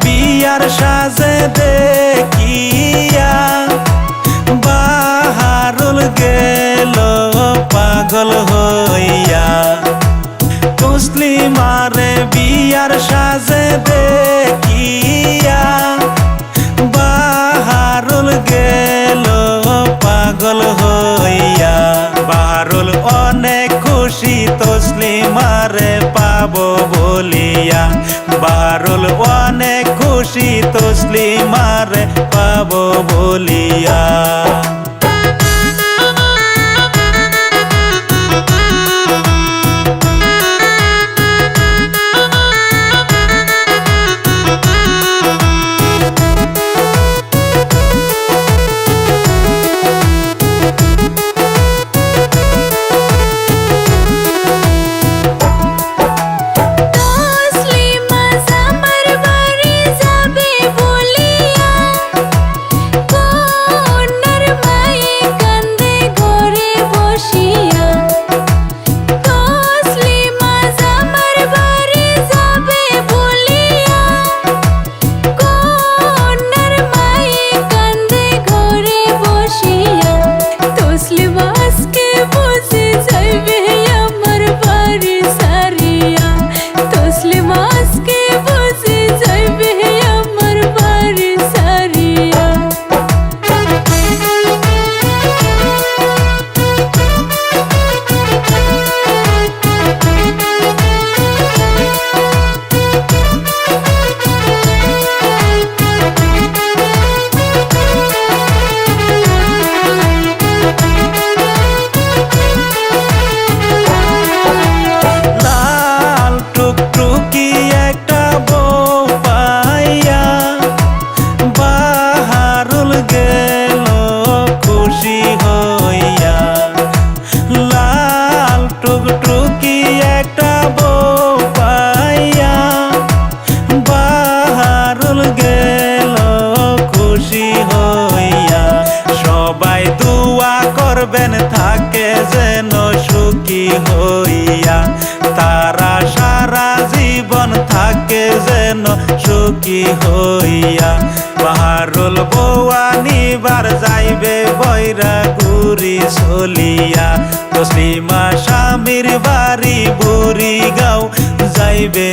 বিয়ার সাজে দেখিয়া বাহারুল গেল পাগল হইয়া। মুসলিমারে বিয়ার সাজে দেখিয়া বাহারুল গেল পাগল হইয়া। বাহারুল অনেক খুশি তসলিমারে পাবো বলিয়া। বাহারুল অনেক খুশি তসলিমারে পাবো বলিয়া। থাকে যেন সুখী হইয়া। তারা সারা জীবন থাকে যেন সুখী হইয়া। বাহারুল বউয়া নিবার যাইবে বৈরাগুড়ি চলিয়া। তসলিমা স্বামীর বাড়ি বুড়ি গাঁও যাইবে